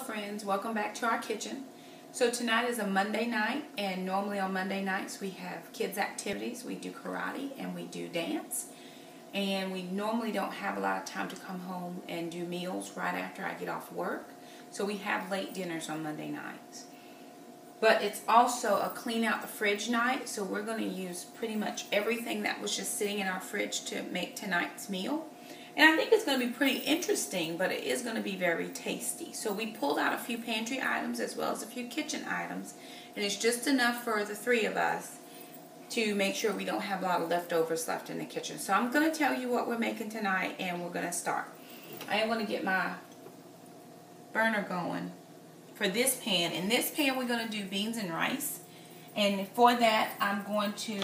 friends, welcome back to our kitchen. So tonight is a Monday night, and normally on Monday nights we have kids activities. We do karate and we do dance, and we normally don't have a lot of time to come home and do meals right after I get off work, so we have late dinners on Monday nights. But it's also a clean out the fridge night, so we're going to use pretty much everything that was just sitting in our fridge to make tonight's meal. And I think it's going to be pretty interesting, but it is going to be very tasty. So we pulled out a few pantry items as well as a few kitchen items. And it's just enough for the three of us to make sure we don't have a lot of leftovers left in the kitchen. So I'm going to tell you what we're making tonight, and we're going to start. I am going to get my burner going for this pan. In this pan we're going to do beans and rice. And for that I'm going to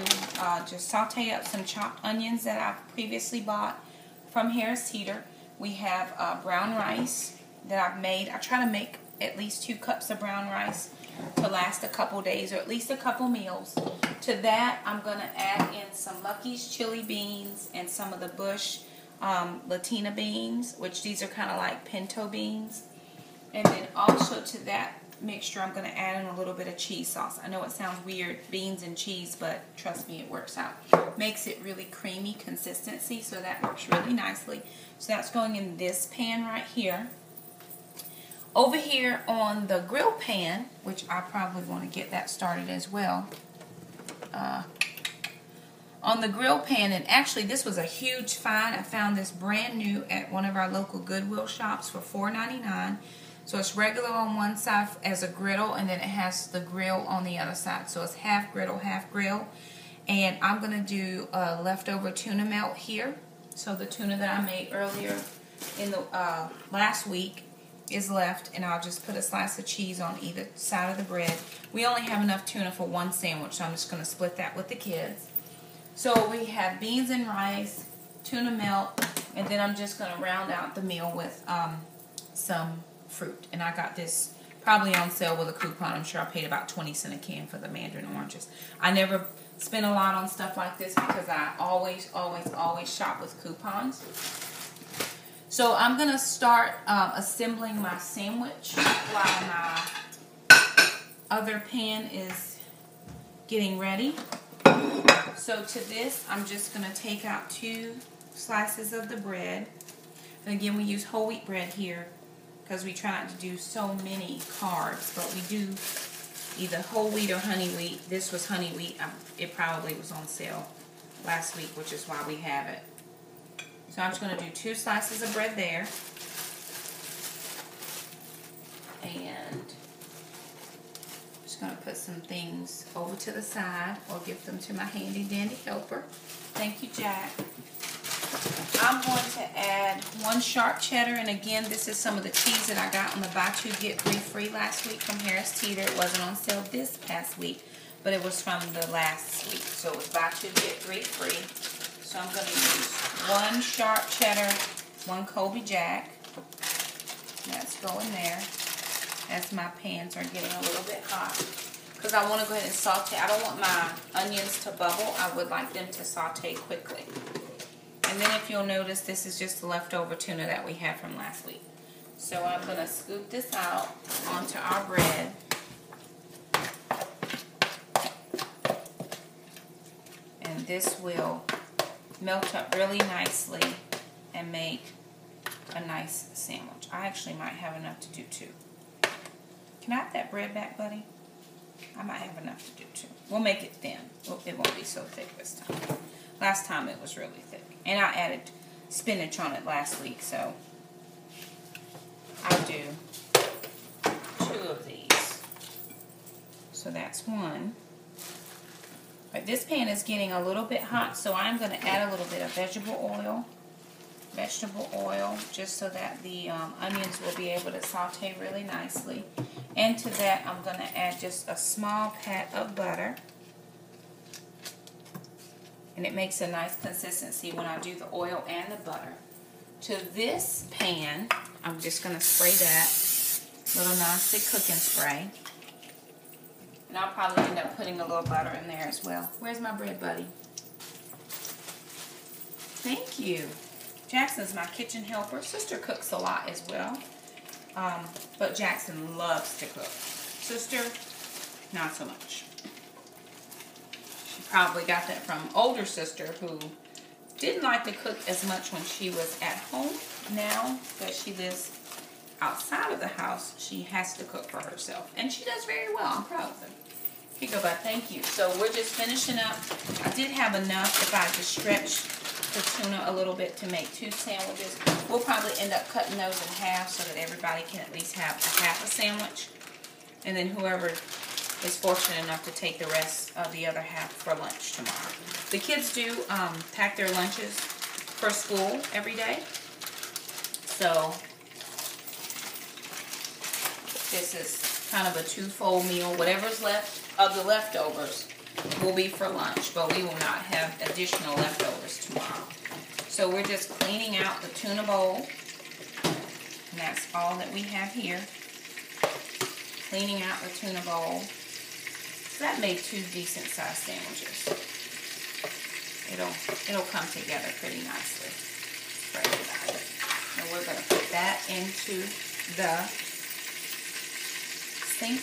just saute up some chopped onions that I've previously bought from Harris Teeter. We have brown rice that I've made. I try to make at least 2 cups of brown rice to last a couple days or at least a couple meals. To that I'm going to add in some Lucky's chili beans and some of the Bush Latina beans, which these are kind of like pinto beans. And then also to that mixture I'm going to add in a little bit of cheese sauce. I know it sounds weird, beans and cheese, but trust me, it works out. Makes it really creamy consistency, so that works really nicely. So that's going in this pan right here. Over here on the grill pan, which I probably want to get that started as well. On the grill pan, and actually this was a huge find. I found this brand new at one of our local Goodwill shops for $4.99. So it's regular on one side as a griddle, and then it has the grill on the other side. So it's half griddle, half grill. And I'm going to do a leftover tuna melt here. So the tuna that I made earlier in the last week is left, and I'll just put a slice of cheese on either side of the bread. We only have enough tuna for one sandwich, so I'm just going to split that with the kids. So we have beans and rice, tuna melt, and then I'm just going to round out the meal with some fruit. And I got this probably on sale with a coupon. I'm sure I paid about 20 cents a can for the mandarin oranges. I never spend a lot on stuff like this because I always shop with coupons. So I'm going to start assembling my sandwich while my other pan is getting ready. So to this, I'm just going to take out 2 slices of the bread. And again, we use whole wheat bread here because we try not to do so many carbs, but we do either whole wheat or honey wheat. This was honey wheat. It probably was on sale last week, which is why we have it. So I'm just going to do 2 slices of bread there. And I'm just going to put some things over to the side or give them to my handy dandy helper. Thank you, Jack. I'm going to add 1 sharp cheddar, and again, this is some of the cheese that I got on the Buy 2 Get 3 free last week from Harris Teeter. It wasn't on sale this past week, but it was from the last week. So it was Buy 2 Get 3 free. So I'm going to use 1 sharp cheddar, 1 Colby Jack. That's going there as my pans are getting a little bit hot, because I want to go ahead and saute. I don't want my onions to bubble. I would like them to saute quickly. And then if you'll notice, this is just the leftover tuna that we had from last week. So I'm going to scoop this out onto our bread. And this will melt up really nicely and make a nice sandwich. I actually might have enough to do 2. Can I have that bread back, buddy? I might have enough to do 2. We'll make it thin. It won't be so thick this time. Last time it was really thick. And I added spinach on it last week, so I'll do 2 of these. So that's 1. But this pan is getting a little bit hot, so I'm going to add a little bit of vegetable oil, just so that the onions will be able to saute really nicely. And to that, I'm going to add just a small pat of butter. And it makes a nice consistency when I do the oil and the butter. To this pan, I'm just going to spray that little non-stick cooking spray. And I'll probably end up putting a little butter in there as well. Where's my bread, buddy? Thank you. Jackson's my kitchen helper. Sister cooks a lot as well. But Jackson loves to cook. Sister, not so much. She probably got that from older sister who didn't like to cook as much when she was at home. Now that she lives outside of the house, she has to cook for herself. And she does very well. I'm proud of her. Here you go, bud. Thank you. So we're just finishing up. I did have enough if I could stretch the tuna a little bit to make 2 sandwiches. We'll probably end up cutting those in half so that everybody can at least have a half a sandwich. And then whoever is fortunate enough to take the rest of the other half for lunch tomorrow. The kids do pack their lunches for school every day. So this is kind of a 2-fold meal. Whatever's left of the leftovers will be for lunch, but we will not have additional leftovers tomorrow. So we're just cleaning out the tuna bowl. And that's all that we have here. Cleaning out the tuna bowl. So that made 2 decent sized sandwiches. It'll come together pretty nicely for everybody. And we're going to put that into the sink.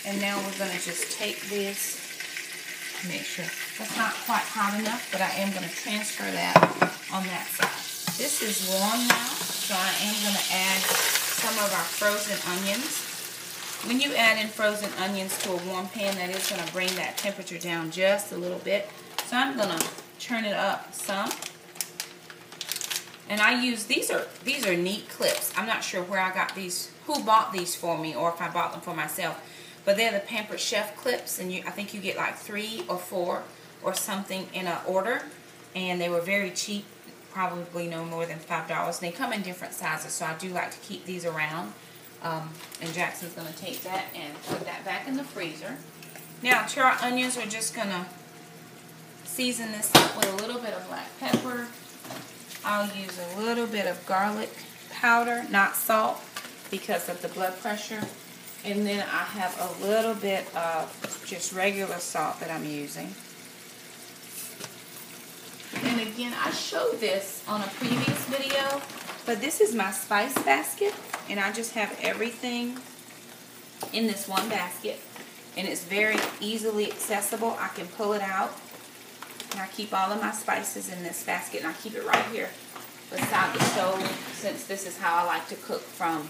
And now we're going to just take this, make sure that's not quite hot enough, but I am going to transfer that on that side. This is warm now, so I am going to add some of our frozen onions. When you add in frozen onions to a warm pan, that is going to bring that temperature down just a little bit. So I'm going to turn it up some. And I use, these are neat clips. I'm not sure where I got these, who bought these for me, or if I bought them for myself. But they're the Pampered Chef clips, and I think you get like 3 or 4 or something in an order. And they were very cheap, probably no more than $5. They come in different sizes, so I do like to keep these around. And Jackson's going to take that and put that back in the freezer. Now, to our onions, we're just going to season this up with a little bit of black pepper. I'll use a little bit of garlic powder, not salt, because of the blood pressure. And then I have a little bit of just regular salt that I'm using. And again, I showed this on a previous video, but this is my spice basket, and I just have everything in this one basket, and it's very easily accessible. I can pull it out, and I keep all of my spices in this basket, and I keep it right here beside the stove, since this is how I like to cook from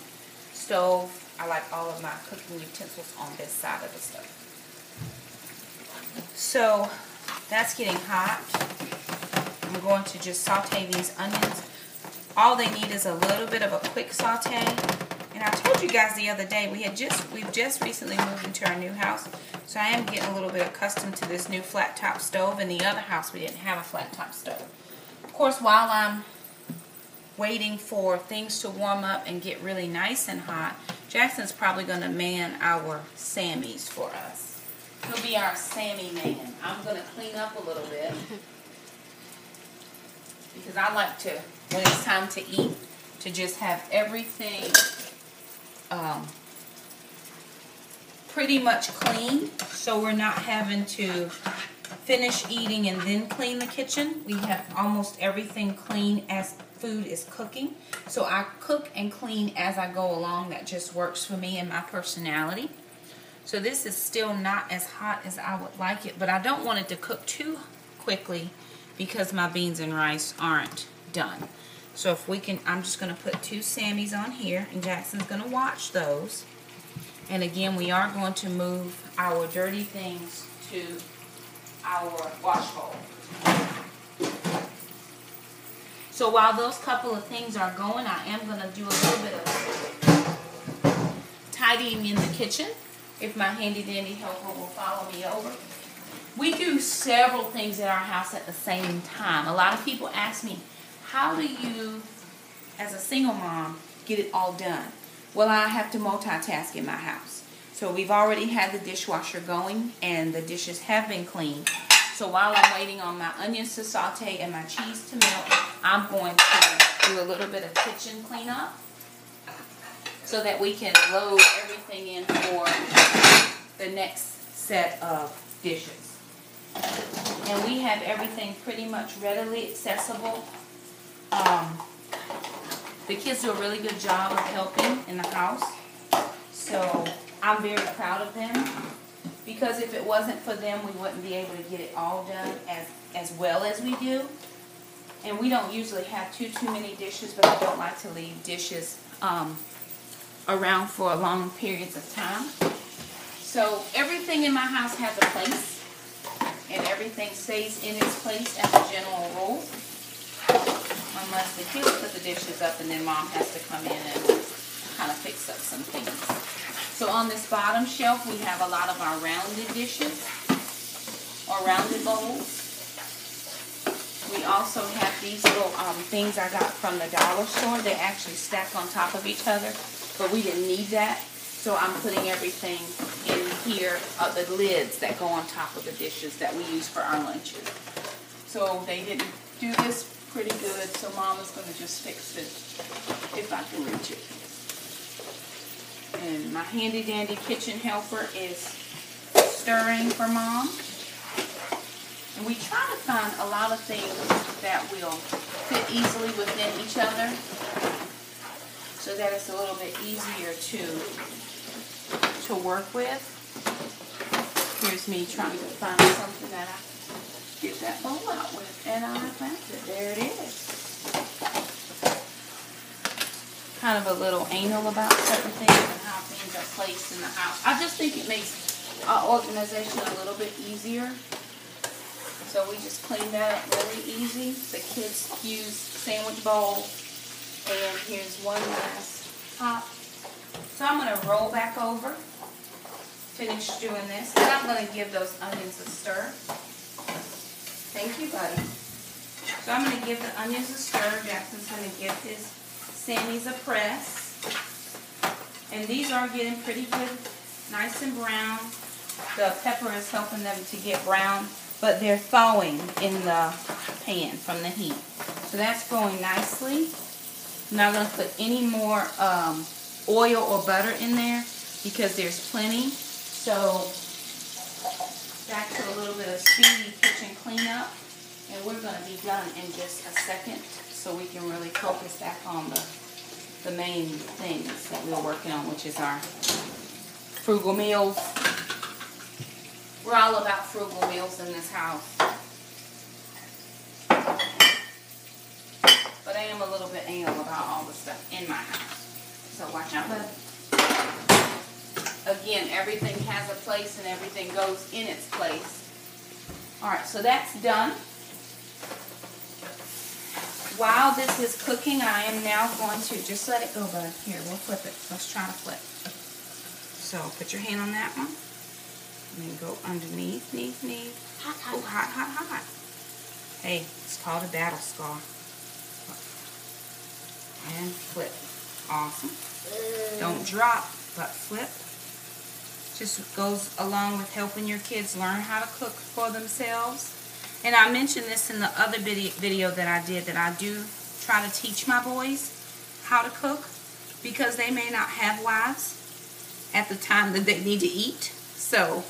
stove. I like all of my cooking utensils on this side of the stove. So that's getting hot. I'm going to just saute these onions. All they need is a little bit of a quick saute. And I told you guys the other day, we've just recently moved into our new house, so I am getting a little bit accustomed to this new flat top stove. In the other house, we didn't have a flat top stove. Of course, while I'm waiting for things to warm up and get really nice and hot, Jackson's probably going to man our Sammys for us. He'll be our Sammy man. I'm going to clean up a little bit, because I like to, when it's time to eat, to just have everything pretty much clean, so we're not having to finish eating and then clean the kitchen. We have almost everything clean as food is cooking. So I cook and clean as I go along. That just works for me and my personality. So this is still not as hot as I would like it, but I don't want it to cook too quickly because my beans and rice aren't done. So if we can, I'm just going to put 2 Sammys on here, and Jackson's going to watch those. And again, we are going to move our dirty things to our wash bowl. So while those couple of things are going, I am going to do a little bit of tidying in the kitchen, if my handy dandy helper will follow me over. We do several things at our house at the same time. A lot of people ask me, how do you, as a single mom, get it all done? Well, I have to multitask in my house. So we've already had the dishwasher going, and the dishes have been cleaned. So while I'm waiting on my onions to saute and my cheese to melt, I'm going to do a little bit of kitchen cleanup so that we can load everything in for the next set of dishes. And we have everything pretty much readily accessible. The kids do a really good job of helping in the house. So I'm very proud of them. Because if it wasn't for them, we wouldn't be able to get it all done as well as we do. And we don't usually have too many dishes, but I don't like to leave dishes around for long periods of time. So everything in my house has a place, and everything stays in its place as a general rule. Unless the kids put the dishes up and then Mom has to come in and kind of fix up some things. So on this bottom shelf, we have a lot of our rounded dishes, or rounded bowls. We also have these little things I got from the dollar store. They actually stack on top of each other, but we didn't need that. So I'm putting everything in here, the lids that go on top of the dishes that we use for our lunches. So they didn't do this pretty good, so Mom is going to just fix it if I can reach it. And my handy dandy kitchen helper is stirring for Mom. And we try to find a lot of things that will fit easily within each other so that it's a little bit easier to work with. Here's me trying to find something that I get that bowl out with, and I found it. There it is. Kind of a little anal about certain things and how things are placed in the house. I just think it makes our organization a little bit easier. So we just clean that up really easy. The kids use sandwich bowl, and here's one last top. So I'm going to roll back over, finish doing this, and I'm going to give those onions a stir. Thank you, buddy. So I'm going to give the onions a stir. Jackson's going to give his Sammy's a press. And these are getting pretty good, nice and brown. The pepper is helping them to get brown, but they're thawing in the pan from the heat. So that's going nicely. I'm not going to put any more oil or butter in there because there's plenty. So back to a little bit of speedy kitchen cleanup, and we're going to be done in just a second so we can really focus back on the main things that we're working on, which is our frugal meals. We're all about frugal meals in this house. But I am a little bit anal about all the stuff in my house. So watch out, bud. Again, everything has a place and everything goes in its place. Alright, so that's done. While this is cooking, I am now going to, just let it go, bud. Here, we'll flip it. Let's try to flip. So put your hand on that one. And then go underneath, Hot, hot. Oh, hot, hot, hot. Hey, it's called a battle scar. And flip. Awesome. Don't drop, but flip. Just goes along with helping your kids learn how to cook for themselves. And I mentioned this in the other video that I did, that I do try to teach my boys how to cook because they may not have wives at the time that they need to eat. So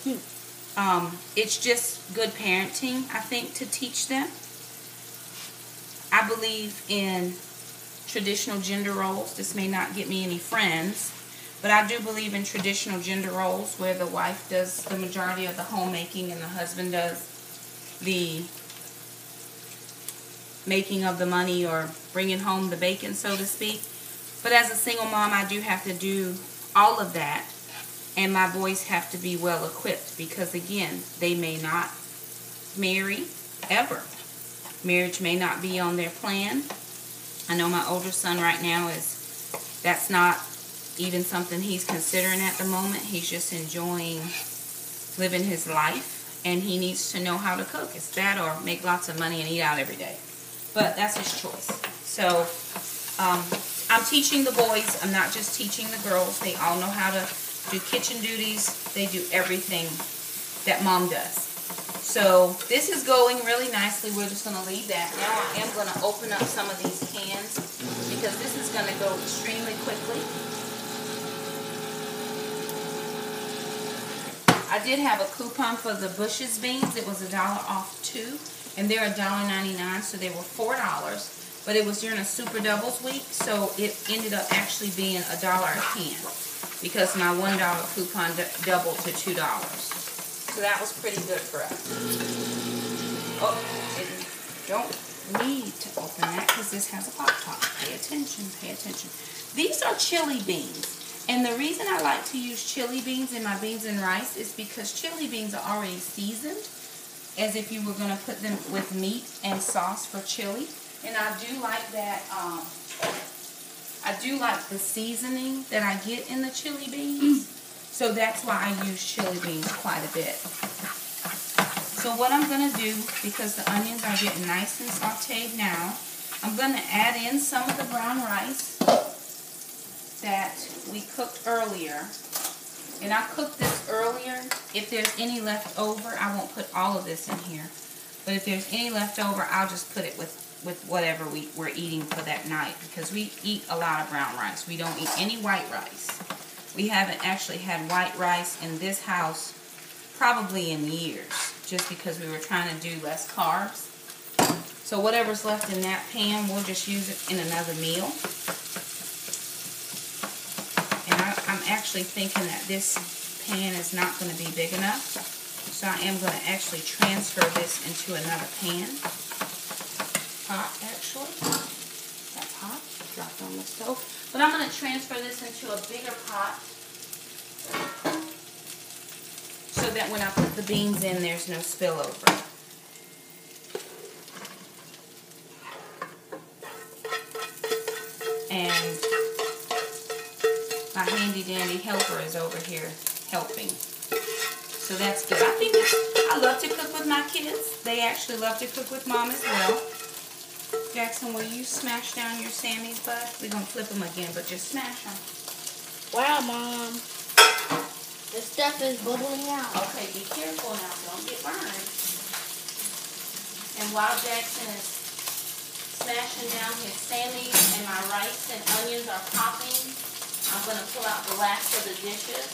it's just good parenting, I think, to teach them. I believe in traditional gender roles. This may not get me any friends, but I do believe in traditional gender roles where the wife does the majority of the homemaking and the husband does the making of the money or bringing home the bacon, so to speak. But as a single mom, I do have to do all of that. And my boys have to be well equipped because, again, they may not marry ever. Marriage may not be on their plan. I know my older son right now that's not even something he's considering at the moment. He's just enjoying living his life. And he needs to know how to cook. It's that or make lots of money and eat out every day. But that's his choice. So I'm teaching the boys. I'm not just teaching the girls. They all know how to do kitchen duties. They do everything that Mom does. So this is going really nicely. We're just going to leave that. Now I am going to open up some of these cans because this is going to go extremely quickly. I did have a coupon for the Bush's beans. It was $1 off 2, and they're $1.99, so they were $4. but it was during a Super Doubles week, so it ended up actually being $1 a can because my $1 coupon doubled to $2. So that was pretty good for us. Oh, don't need to open that because this has a pop top. Pay attention, pay attention. These are chili beans. And the reason I like to use chili beans in my beans and rice is because chili beans are already seasoned, as if you were going to put them with meat and sauce for chili. And I do like that, I do like the seasoning that I get in the chili beans. So that's why I use chili beans quite a bit. So what I'm going to do, because the onions are getting nice and sauteed now, I'm going to add in some of the brown rice that we cooked earlier. And I cooked this earlier. If there's any left over, I won't put all of this in here. But if there's any left over, I'll just put it with whatever we're eating for that night. Because we eat a lot of brown rice. We don't eat any white rice. We haven't actually had white rice in this house probably in years. Just because we were trying to do less carbs. So whatever's left in that pan, we'll just use it in another meal. I'm actually thinking that this pan is not going to be big enough. So I am going to actually transfer this into another pan. Hot, actually. That's hot. Dropped on the stove. But I'm going to transfer this into a bigger pot so that when I put the beans in, there's no spillover. And my handy dandy helper is over here helping. So that's good. I love to cook with my kids. They actually love to cook with Mom as well. Jackson, will you smash down your Sammy's bud? We're going to flip them again, but just smash them. Wow, Mom. The stuff is bubbling out. Okay, be careful now. Don't get burned. And while Jackson is smashing down his Sammy's and my rice and onions are popping, I'm going to pull out the last of the dishes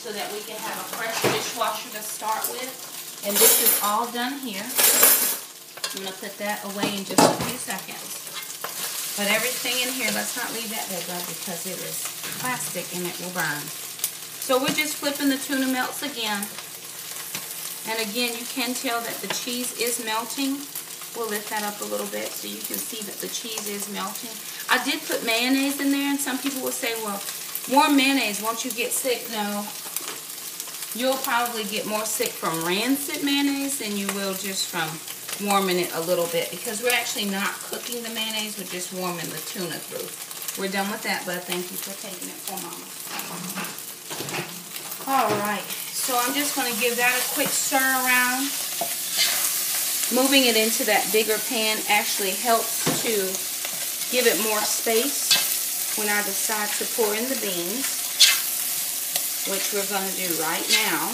so that we can have a fresh dishwasher to start with. And this is all done here. I'm going to put that away in just a few seconds. But everything in here, let's not leave that there, bud, because it is plastic and it will burn. So we're just flipping the tuna melts again. And again, you can tell that the cheese is melting. We'll lift that up a little bit so you can see that the cheese is melting. I did put mayonnaise in there, and some people will say, well, warm mayonnaise, won't you get sick? No. You'll probably get more sick from rancid mayonnaise than you will just from warming it a little bit, because we're actually not cooking the mayonnaise, we're just warming the tuna through. We're done with that, but thank you for taking it for Mama. Alright, so I'm just going to give that a quick stir around. Moving it into that bigger pan actually helps to give it more space when I decide to pour in the beans, which we're going to do right now.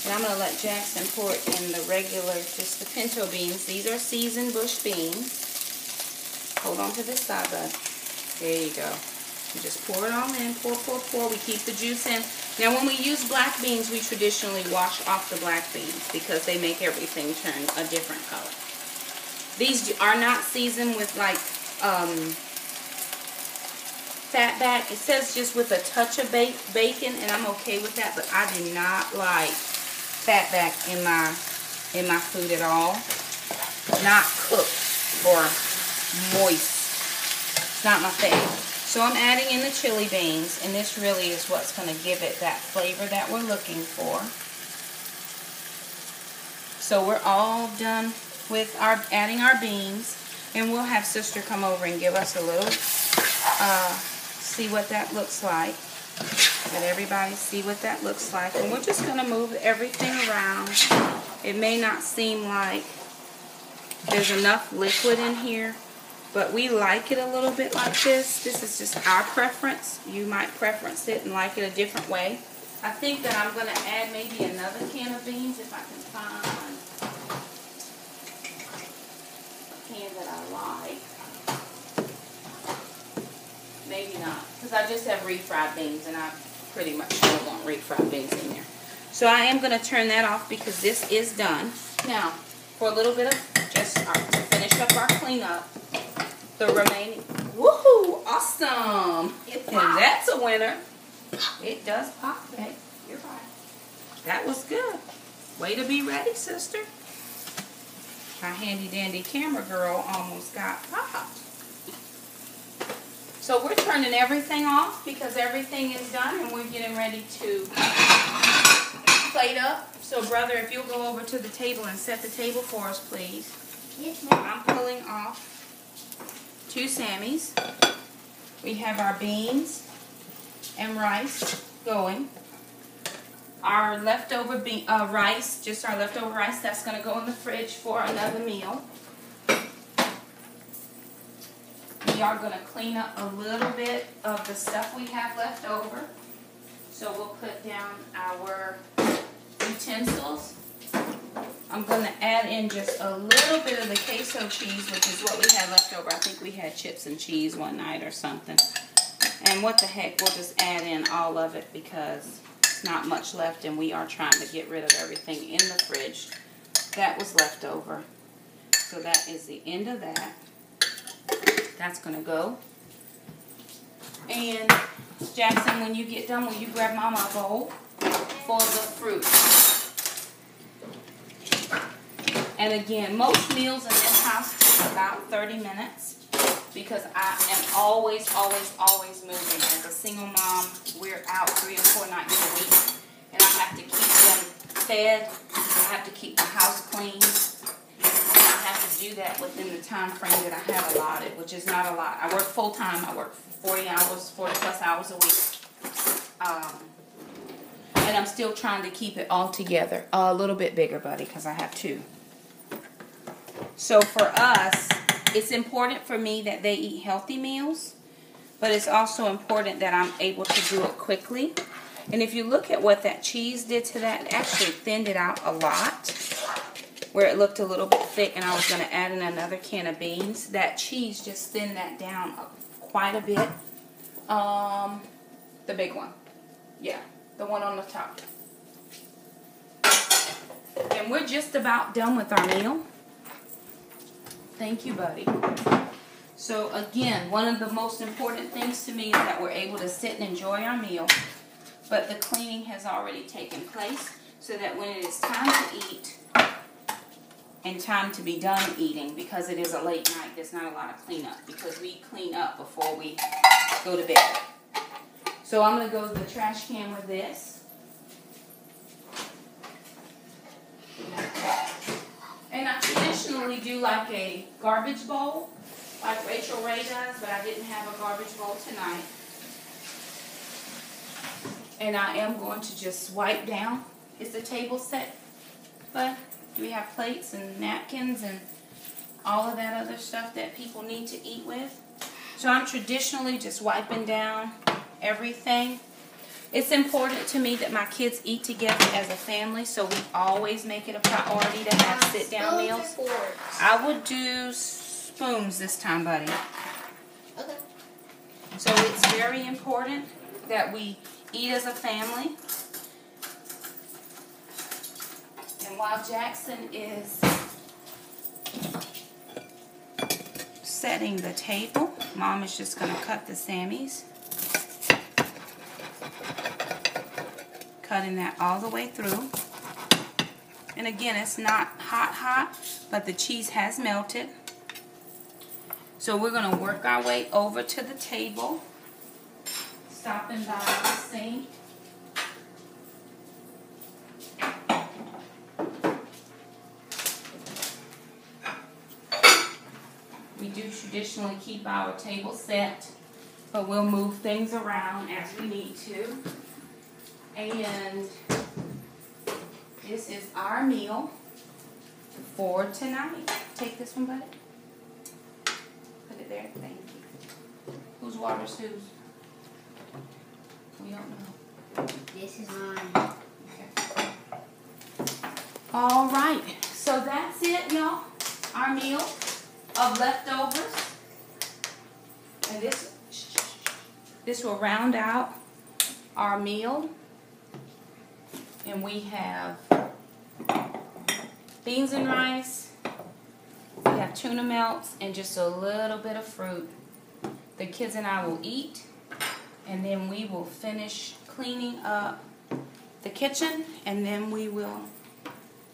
And I'm going to let Jackson pour it in the regular, just the pinto beans. These are seasoned bush beans. Hold on to this side, bud. There you go. You just pour it all in. Pour, pour, pour. We keep the juice in. Now, when we use black beans, we traditionally wash off the black beans because they make everything turn a different color. These are not seasoned with, like, fat back. It says just with a touch of bacon, and I'm okay with that, but I do not like fat back in my food at all. Not cooked or moist. It's not my thing. So I'm adding in the chili beans, and this really is what's going to give it that flavor that we're looking for. So we're all done with adding our beans, and we'll have Sister come over and give us a little, see what that looks like. Let everybody see what that looks like. And we're just going to move everything around. It may not seem like there's enough liquid in here, but we like it a little bit like this. This is just our preference. You might preference it and like it a different way. I think that I'm going to add maybe another can of beans if I can find a can that I like. Maybe not, because I just have refried beans, and I pretty much don't want refried beans in there. So I am going to turn that off because this is done. Now, for a little bit of just to finish up our cleanup. The remaining, woohoo, awesome. And that's a winner. It does pop, babe. You're right. That was good. Way to be ready, sister. My handy dandy camera girl almost got popped. So we're turning everything off because everything is done and we're getting ready to plate up. So brother, if you'll go over to the table and set the table for us, please. Yes, ma'am. I'm pulling off 2 Sammys. We have our beans and rice going. Our leftover rice, just our leftover rice, that's going to go in the fridge for another meal. We are going to clean up a little bit of the stuff we have left over. So we'll put down our utensils. I'm going to add in just a little bit of the queso cheese, which is what we had left over. I think we had chips and cheese one night or something. And what the heck, we'll just add in all of it because it's not much left and we are trying to get rid of everything in the fridge that was left over. So that is the end of that. That's going to go. And Jackson, when you get done, will you grab Mama a bowl for the fruit? And again, most meals in this house take about 30 minutes because I am always moving. As a single mom, we're out 3 or 4 nights a week. And I have to keep them fed. I have to keep the house clean. And I have to do that within the time frame that I have allotted, which is not a lot. I work full time. I work 40 plus hours a week. And I'm still trying to keep it all together. A little bit bigger, buddy, because I have 2. So for us, it's important for me that they eat healthy meals, but it's also important that I'm able to do it quickly. And if you look at what that cheese did to that, it actually thinned it out a lot, where it looked a little bit thick, and I was going to add in another can of beans. That cheese just thinned that down quite a bit. The big one. Yeah, the one on the top. And we're just about done with our meal. Thank you, buddy. So again, one of the most important things to me is that we're able to sit and enjoy our meal, but the cleaning has already taken place so that when it is time to eat and time to be done eating, because it is a late night, there's not a lot of cleanup because we clean up before we go to bed. So I'm going to go to the trash can with this. And I traditionally do like a garbage bowl, like Rachel Ray does, but I didn't have a garbage bowl tonight. And I am going to just wipe down. Is the table set? But do we have plates and napkins and all of that other stuff that people need to eat with? So I'm traditionally just wiping down everything. It's important to me that my kids eat together as a family, so we always make it a priority to have sit-down meals. I would do spoons this time, buddy. Okay. So it's very important that we eat as a family. And while Jackson is setting the table, Mom is just going to cut the Sammys. Cutting that all the way through. And again, it's not hot, but the cheese has melted. So we're going to work our way over to the table, stopping by the sink. We do traditionally keep our table set, but we'll move things around as we need to. And this is our meal for tonight. Take this one, buddy. Put it there. Thank you. Whose water's whose? We don't know. This is mine. Okay. All right. So that's it, y'all. Our meal of leftovers. And this will round out our meal. And we have beans and rice. We have tuna melts and just a little bit of fruit. The kids and I will eat, and then we will finish cleaning up the kitchen, and then we will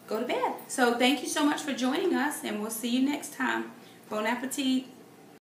go to bed. So thank you so much for joining us, and we'll see you next time. Bon appetit.